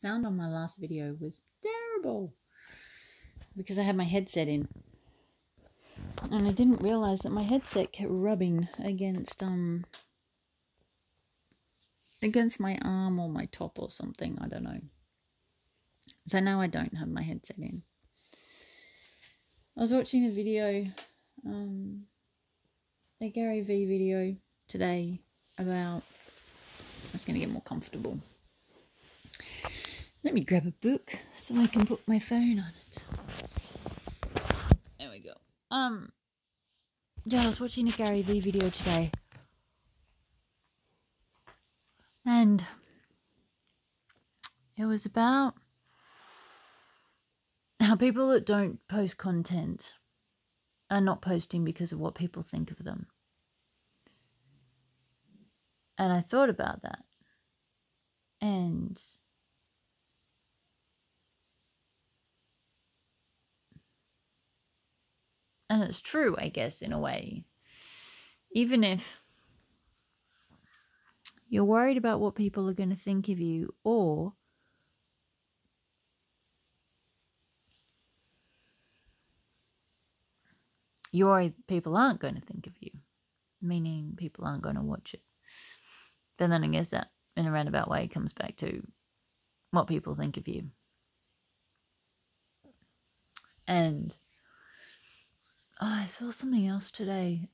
sound on my last video was terrible because I had my headset in. And I didn't realise that my headset kept rubbing against my arm or my top or something, I don't know. So now I don't have my headset in. I was watching a video, a Gary Vee video today about, I was going to get more comfortable. Let me grab a book so I can put my phone on it. There we go. Yeah, I was watching a Gary Vee video today. And it was about how people that don't post content are not posting because of what people think of them. And I thought about that. And it's true, I guess, in a way. Even if you're worried about what people are going to think of you, or you're worried people aren't going to think of you, meaning people aren't going to watch it. But then I guess that, in a roundabout way, comes back to what people think of you. And I saw something else today.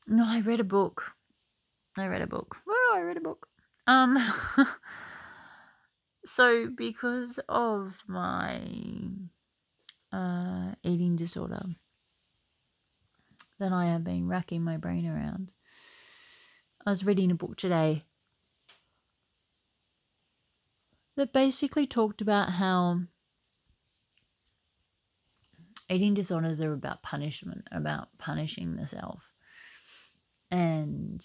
No, I read a book. Well, I read a book. So because of my eating disorder that I have been racking my brain around, I was reading a book today that basically talked about how eating disorders are about punishment, about punishing the self. And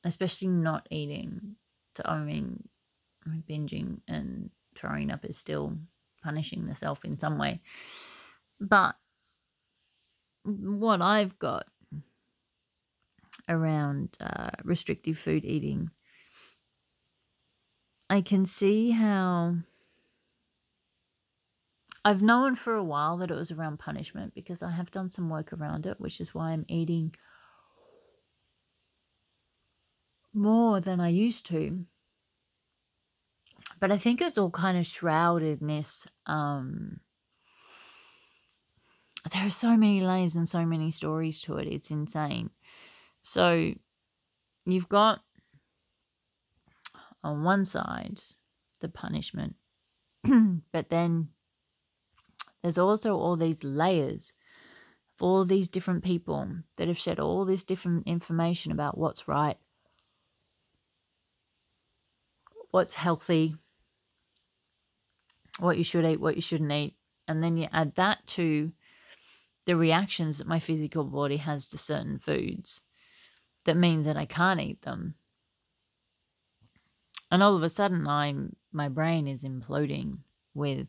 especially not eating, binging and throwing up is still punishing the self in some way. But what I've got around restrictive food eating, I can see how I've known for a while that it was around punishment because I have done some work around it, which is why I'm eating more than I used to. But I think it's all kind of shrouded in this. There are so many layers and so many stories to it. It's insane. So you've got on one side the punishment, but then there's also all these layers of all these different people that have shared all this different information about what's right, what's healthy, what you should eat, what you shouldn't eat. And then you add that to the reactions that my physical body has to certain foods. That means that I can't eat them. And all of a sudden, my brain is imploding with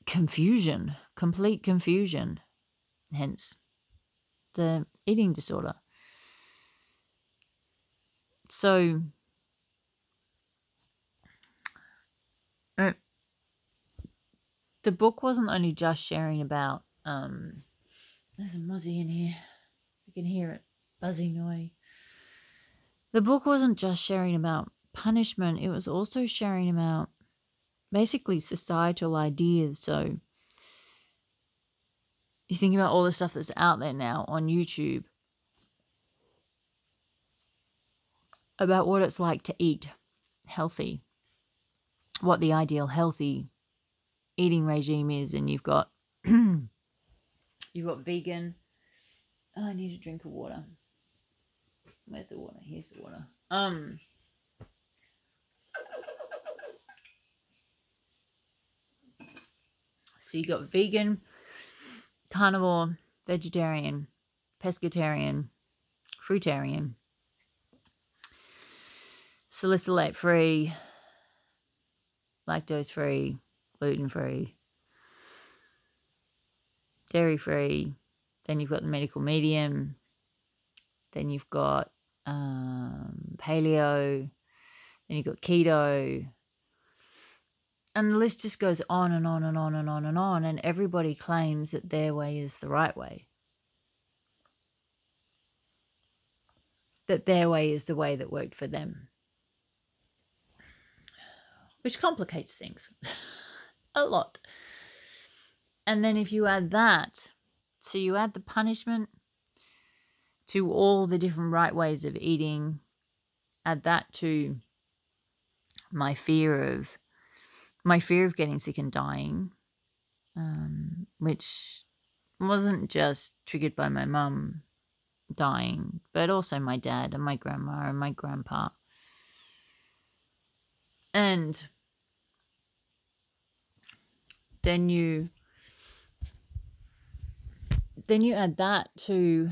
confusion, complete confusion. Hence, the eating disorder. So, the book wasn't only just sharing about, there's a mozzie in here, you can hear it buzzing away. The book wasn't just sharing about punishment, it was also sharing about basically societal ideas. So, you think about all the stuff that's out there now on YouTube about what it's like to eat healthy, what the ideal healthy eating regime is, and you've got vegan. Oh, I need a drink of water. Where's the water? Here's the water. So you got vegan, carnivore, vegetarian, pescatarian, fruitarian, salicylate free, lactose free, gluten free, dairy free. Then you've got the medical medium. Then you've got paleo, then you've got keto, and the list just goes on and on and on and on and on, and everybody claims that their way is the right way. That their way is the way that worked for them. Which complicates things a lot. And then if you add that, so you add the punishment to all the different right ways of eating, add that to my fear of getting sick and dying, which wasn't just triggered by my mum dying, but also my dad and my grandma and my grandpa. And then you add that to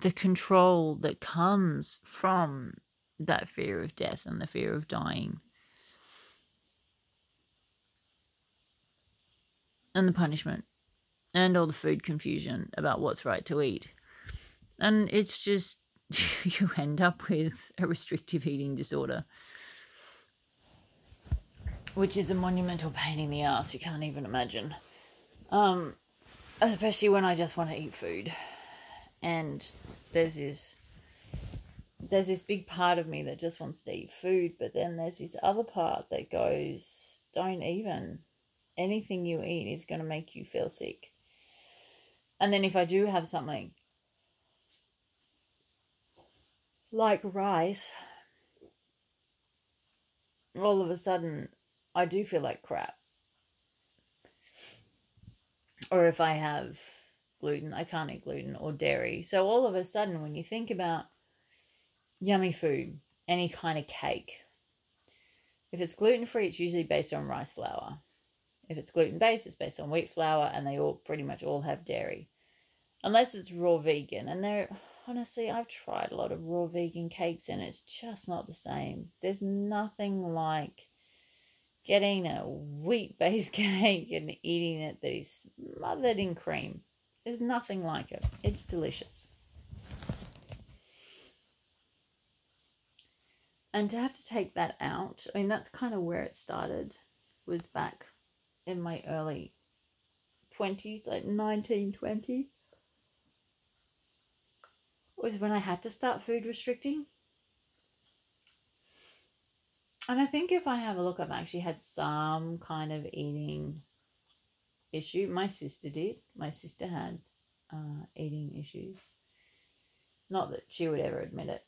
the control that comes from that fear of death and the fear of dying, and the punishment, and all the food confusion about what's right to eat. And it's just, you end up with a restrictive eating disorder, which is a monumental pain in the ass, you can't even imagine. Especially when I just want to eat food. And there's this big part of me that just wants to eat food, but then there's this other part that goes, don't even. Anything you eat is going to make you feel sick. And then if I do have something like rice, all of a sudden I do feel like crap. Or if I have gluten, I can't eat gluten, or dairy. So all of a sudden, when you think about yummy food, any kind of cake, if it's gluten-free, it's usually based on rice flour. If it's gluten-based, it's based on wheat flour, and they all pretty much all have dairy. Unless it's raw vegan. And honestly, I've tried a lot of raw vegan cakes, and it's just not the same. There's nothing like getting a wheat-based cake and eating it that is smothered in cream. There's nothing like it. It's delicious. And to have to take that out, I mean, that's kind of where it started, was back in my early 20s, like 19, 20, was when I had to start food restricting. And I think if I have a look, I've actually had some kind of eating issue. My sister did. My sister had eating issues. Not that she would ever admit it.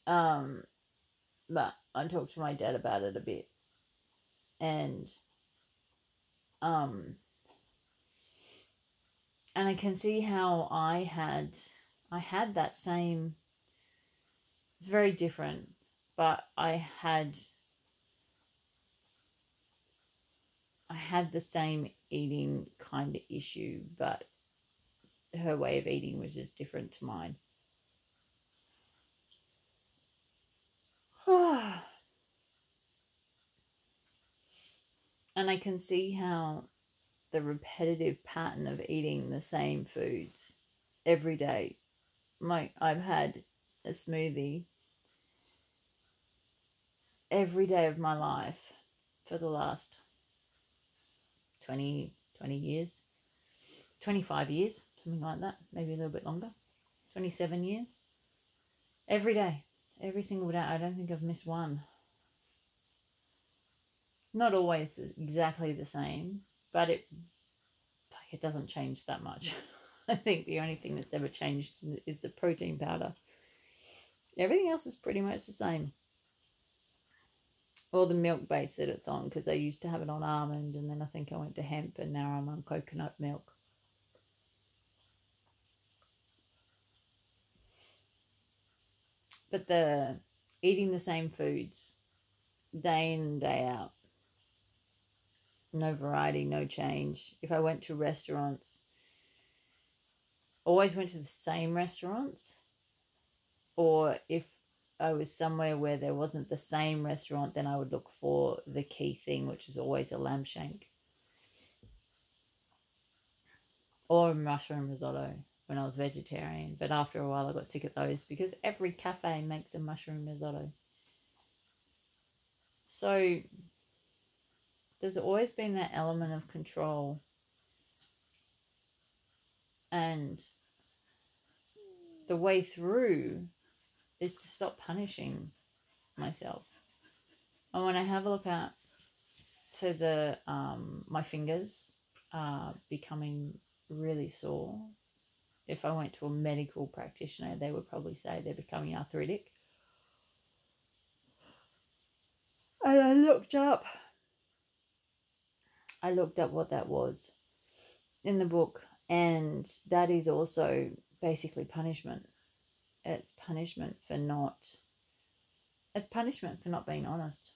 But I talked to my dad about it a bit. And I can see how I had that same, it's very different, but I had the same eating kind of issue, but her way of eating was just different to mine. And I can see how the repetitive pattern of eating the same foods every day. I've had a smoothie every day of my life for the last 20 years, 25 years, something like that, maybe a little bit longer, 27 years. Every day, every single day. I don't think I've missed one. Not always exactly the same, but it doesn't change that much. I think the only thing that's ever changed is the protein powder. Everything else is pretty much the same. Or the milk base that it's on, because I used to have it on almond, and then I think I went to hemp, and now I'm on coconut milk. But the eating the same foods day in and day out, no variety, no change. If I went to restaurants, always went to the same restaurants, or if I was somewhere where there wasn't the same restaurant, then I would look for the key thing, which was always a lamb shank or a mushroom risotto when I was vegetarian. But after a while I got sick of those because every cafe makes a mushroom risotto. So there's always been that element of control, and the way through is to stop punishing myself. And when I have a look at to the my fingers becoming really sore, if I went to a medical practitioner, they would probably say they're becoming arthritic. And I looked up what that was in the book, and that is also basically punishment. It's punishment for not being honest,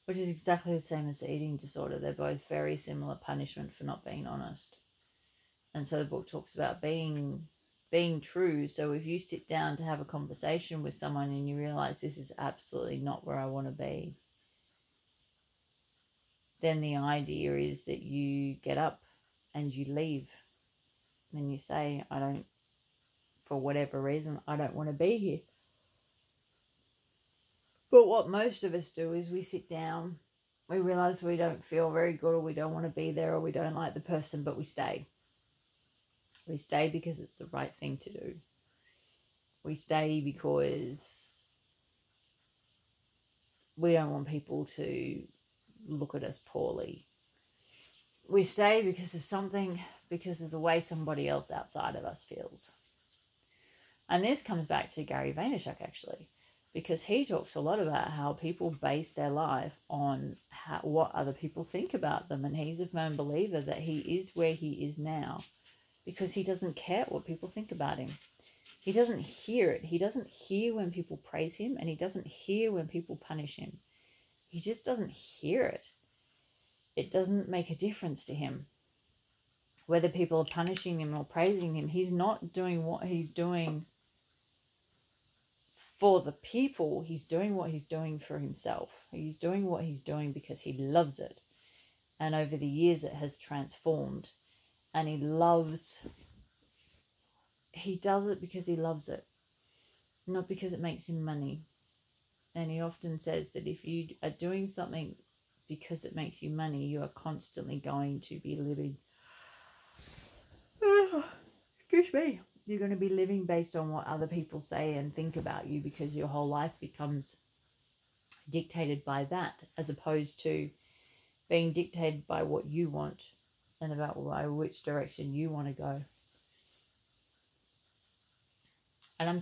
which is exactly the same as the eating disorder. They're both very similar punishment for not being honest. And so the book talks about being true. So if you sit down to have a conversation with someone and you realize this is absolutely not where I want to be, then the idea is that you get up and you leave. And you say, for whatever reason, I don't want to be here. But what most of us do is we sit down, we realize we don't feel very good, or we don't want to be there, or we don't like the person, but we stay. We stay because it's the right thing to do. We stay because we don't want people to look at us poorly. We stay because of something, because of the way somebody else outside of us feels. And this comes back to Gary Vaynerchuk, actually, because he talks a lot about how people base their life on what other people think about them. And he's a firm believer that he is where he is now because he doesn't care what people think about him. He doesn't hear it. He doesn't hear when people praise him, and he doesn't hear when people punish him. He just doesn't hear it. It doesn't make a difference to him. Whether people are punishing him or praising him, he's not doing what he's doing for the people. He's doing what he's doing for himself. He's doing what he's doing because he loves it. And over the years it has transformed. And he does it because he loves it, not because it makes him money. And he often says that if you are doing something because it makes you money, you are constantly going to be living. Excuse me. You're going to be living based on what other people say and think about you, because your whole life becomes dictated by that, as opposed to being dictated by what you want and about which direction you want to go. And I've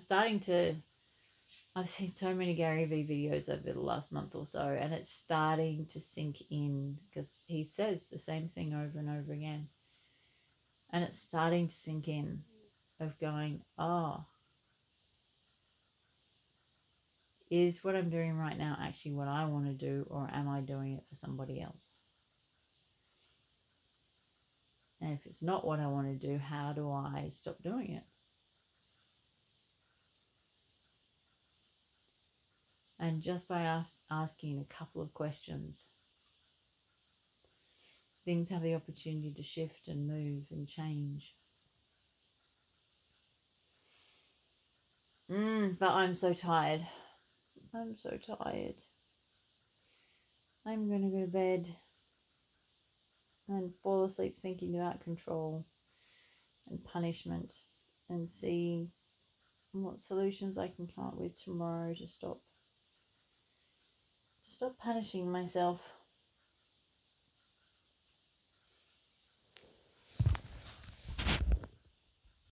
seen so many Gary Vee videos over the last month or so, and it's starting to sink in, because he says the same thing over and over again. And it's starting to sink in, of going, is what I'm doing right now actually what I want to do, or am I doing it for somebody else? And if it's not what I want to do, how do I stop doing it? And just by asking a couple of questions, things have the opportunity to shift and move and change. But I'm so tired. I'm so tired. I'm going to go to bed and fall asleep thinking about control and punishment, and see what solutions I can come up with tomorrow to stop punishing myself.